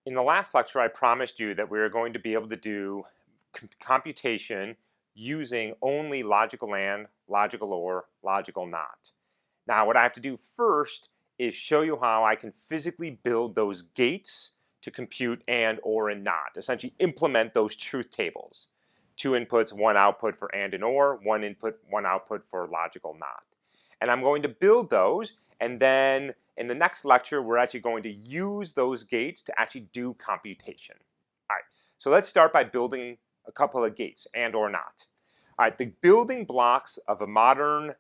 In the last lecture, I promised you that we were going to be able to do computation using only logical and, logical or, logical not. Now, what I have to do first is show you how I can physically build those gates to compute and, or, and not. Essentially implement those truth tables. 2 inputs, 1 output for and or, 1 input, 1 output for logical not. And I'm going to build those, and then in the next lecture, we're actually going to use those gates to actually do computation. All right, so let's start by building a couple of gates, and or not. All right, the building blocks of a modern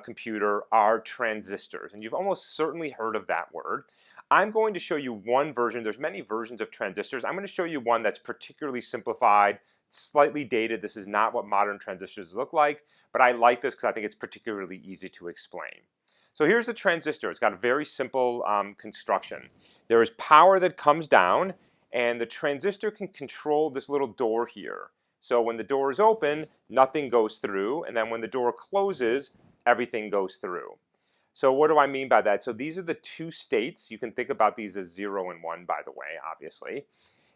computer are transistors, and you've almost certainly heard of that word. I'm going to show you one version. There's many versions of transistors. I'm going to show you one that's particularly simplified, slightly dated. This is not what modern transistors look like, but I like this because I think it's particularly easy to explain. So here's the transistor. It's got a very simple construction. There is power that comes down, and the transistor can control this little door here. So when the door is open, nothing goes through, and then when the door closes, everything goes through. So what do I mean by that? So these are the two states. You can think about these as 0 and 1, by the way, obviously.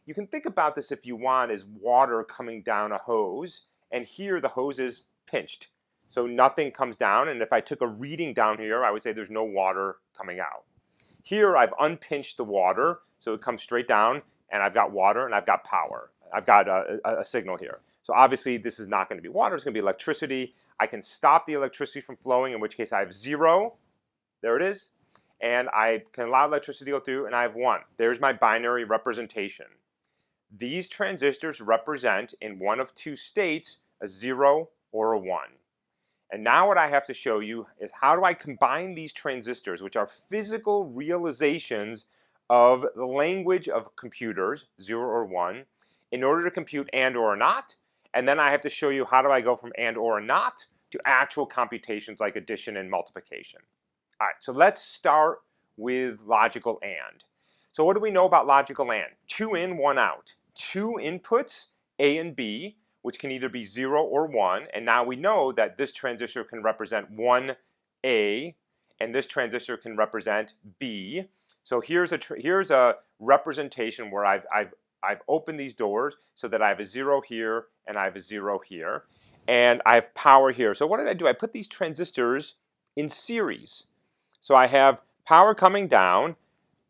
You can think about this, if you want, as water coming down a hose, and here the hose is pinched. So nothing comes down, and if I took a reading down here, I would say there's no water coming out. Here I've unpinched the water, so it comes straight down, and I've got water and I've got power. I've got a signal here. So obviously this is not going to be water, it's going to be electricity. I can stop the electricity from flowing, in which case I have 0. There it is. And I can allow electricity to go through, and I have 1. There's my binary representation. These transistors represent, in one of two states, a 0 or a 1. And now what I have to show you is how do I combine these transistors, which are physical realizations of the language of computers, 0 or 1, in order to compute and or not. And then I have to show you how do I go from and or not to actual computations like addition and multiplication. All right, so let's start with logical and. So what do we know about logical and? 2 in, 1 out. 2 inputs, A and B, which can either be 0 or 1. And now we know that this transistor can represent 1A, and this transistor can represent B. So here's a representation where I've opened these doors so that I have a 0 here and I have a 0 here. And I have power here. So what did I do? I put these transistors in series. So I have power coming down,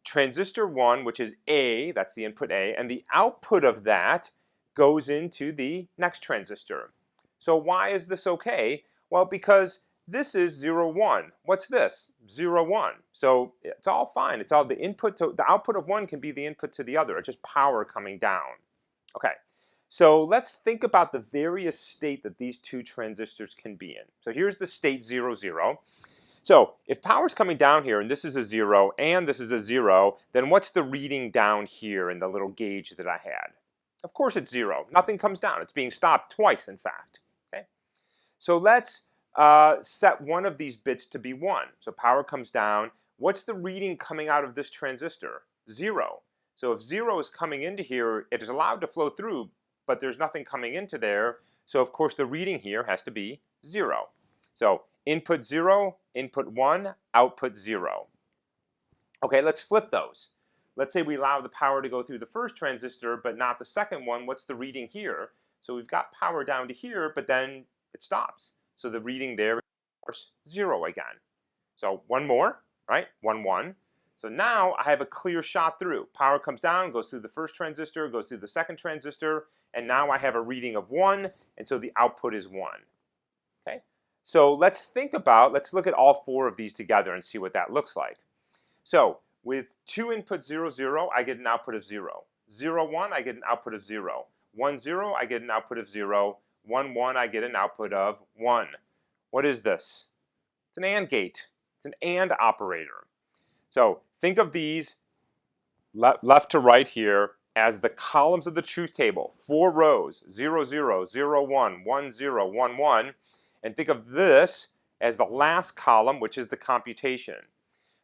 transistor 1, which is A, that's the input A, and the output of that goes into the next transistor. So why is this okay? Well, because this is 0, 1. What's this? 0, 1. So it's all fine. It's all the input to the output of one can be the input to the other. It's just power coming down. Okay. So let's think about the various state that these two transistors can be in. So here's the state 0, 0. So if power's coming down here and this is a 0 and this is a 0, then what's the reading down here in the little gauge that I had? Of course it's 0. Nothing comes down. It's being stopped twice, in fact. Okay. So let's set one of these bits to be 1. So power comes down. What's the reading coming out of this transistor? 0. So if 0 is coming into here, it is allowed to flow through, but there's nothing coming into there. So of course the reading here has to be 0. So input 0, input 1, output 0. Okay, let's flip those. Let's say we allow the power to go through the first transistor, but not the second one. What's the reading here? So we've got power down to here, but then it stops. So the reading there is, of course, 0 again. So one more, right? 1, 1. So now I have a clear shot through. Power comes down, goes through the first transistor, goes through the second transistor, and now I have a reading of 1, and so the output is 1. Okay? So let's look at all 4 of these together and see what that looks like. So with 2 inputs 0, 0, I get an output of 0. 0, 1, I get an output of 0. 1, 0, I get an output of 0. 1, 1, I get an output of 1. What is this? It's an AND gate. It's an AND operator. So think of these left to right here as the columns of the truth table. 4 rows, 0, 0, 0, 1, 1, 0, 1, 1. And think of this as the last column, which is the computation.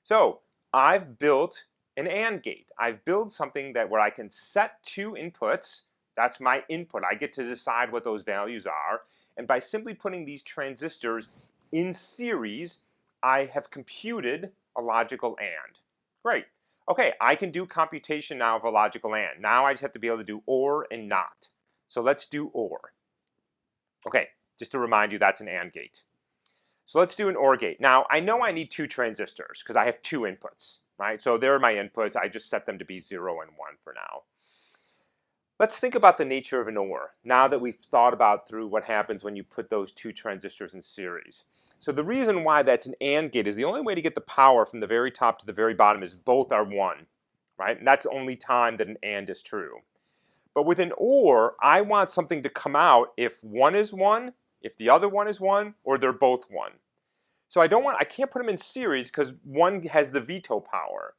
So I've built an AND gate. I've built something where I can set 2 inputs. That's my input. I get to decide what those values are. And by simply putting these transistors in series, I have computed a logical AND. Great. Okay, I can do computation now of a logical AND. Now I just have to be able to do OR and NOT. So let's do OR. Okay, just to remind you, that's an AND gate. So let's do an OR gate. Now, I know I need 2 transistors because I have 2 inputs, right? So there are my inputs. I just set them to be 0 and 1 for now. Let's think about the nature of an OR now that we've thought about through what happens when you put those 2 transistors in series. So the reason why that's an AND gate is the only way to get the power from the very top to the very bottom is both are 1, right? And that's the only time that an AND is true. But with an OR, I want something to come out if one is 1, if the other one is 1, or they're both 1. So I can't put them in series because one has the veto power.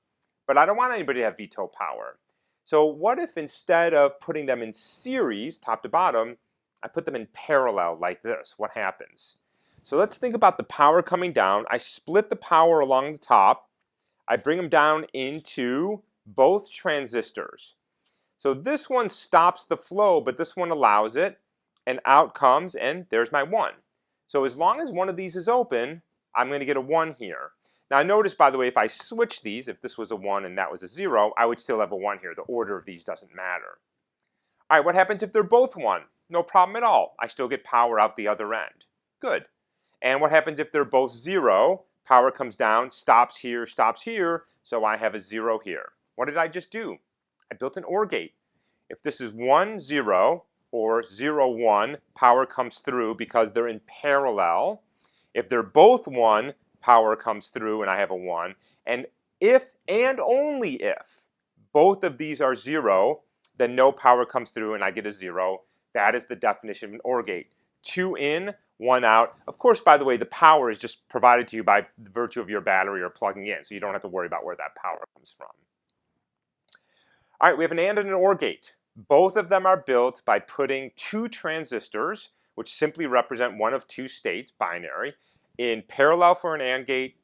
But I don't want anybody to have veto power. So what if instead of putting them in series, top to bottom, I put them in parallel like this? What happens? So let's think about the power coming down. I split the power along the top. I bring them down into both transistors. So this one stops the flow, but this one allows it. And out comes, and there's my 1. So as long as one of these is open, I'm going to get a 1 here. Now notice, by the way, if I switch these, if this was a 1 and that was a 0, I would still have a 1 here. The order of these doesn't matter. All right, what happens if they're both 1? No problem at all. I still get power out the other end. Good. And what happens if they're both 0? Power comes down, stops here, so I have a 0 here. What did I just do? I built an OR gate. If this is 1, 0, or 0, 1, power comes through because they're in parallel. If they're both 1, power comes through and I have a 1. And if and only if both of these are 0, then no power comes through and I get a 0. That is the definition of an OR gate. 2 in, 1 out. Of course, by the way, the power is just provided to you by virtue of your battery or plugging in, so you don't have to worry about where that power comes from. All right, we have an AND and an OR gate. Both of them are built by putting 2 transistors, which simply represent one of 2 states, binary, in parallel for an AND gate,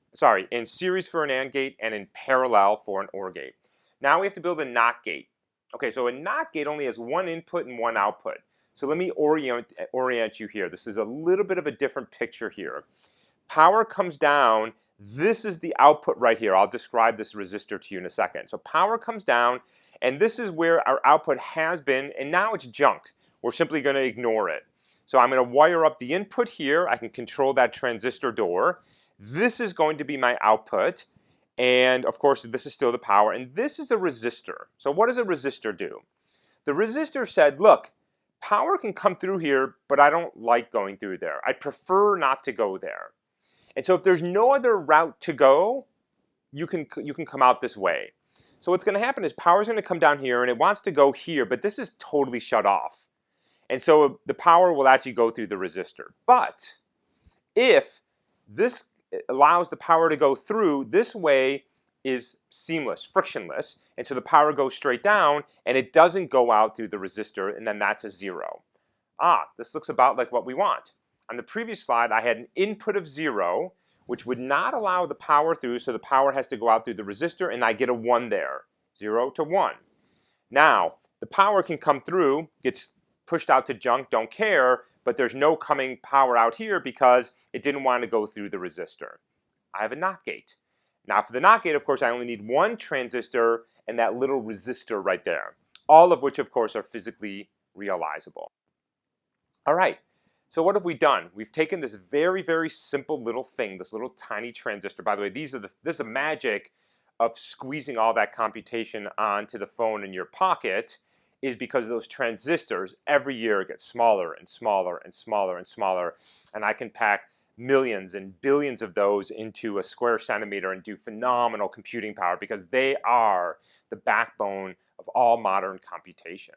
in series for an AND gate, and in parallel for an OR gate. Now we have to build a NOT gate. Okay, so a NOT gate only has 1 input and 1 output. So let me orient you here. This is a little bit of a different picture here. Power comes down. This is the output right here. I'll describe this resistor to you in a second. So power comes down, and this is where our output has been, and now it's junk. We're simply going to ignore it. So I'm going to wire up the input here. I can control that transistor door. This is going to be my output. And of course, this is still the power. And this is a resistor. So what does a resistor do? The resistor said, look, power can come through here, but I don't like going through there. I prefer not to go there. And so if there's no other route to go, you can come out this way. So what's going to happen is power is going to come down here, and it wants to go here, but this is totally shut off. And so the power will actually go through the resistor. But if this allows the power to go through, this way is seamless, frictionless, and so the power goes straight down, and it doesn't go out through the resistor, and then that's a 0. This looks about like what we want. On the previous slide, I had an input of 0, which would not allow the power through, so the power has to go out through the resistor, and I get a 1 there, 0 to 1. Now, the power can come through, gets pushed out to junk, don't care, but there's no coming power out here because it didn't want to go through the resistor. I have a NOT gate. Now for the NOT gate, of course, I only need 1 transistor and that little resistor right there, all of which, of course, are physically realizable. All right, so what have we done? We've taken this very, very simple little thing, this little tiny transistor. By the way, this is the magic of squeezing all that computation onto the phone in your pocket, is because those transistors every year get smaller and smaller and smaller and smaller, and I can pack millions and billions of those into a square centimeter and do phenomenal computing power because they are the backbone of all modern computation.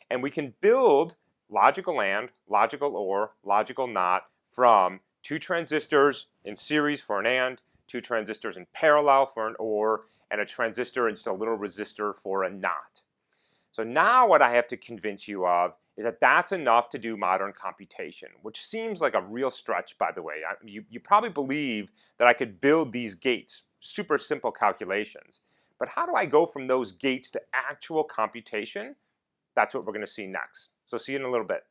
And we can build logical AND, logical OR, logical NOT from 2 transistors in series for an AND, 2 transistors in parallel for an OR, and a transistor and just a little resistor for a NOT. So now what I have to convince you of is that that's enough to do modern computation, which seems like a real stretch, by the way. You probably believe that I could build these gates, super simple calculations. But how do I go from those gates to actual computation? That's what we're going to see next. So see you in a little bit.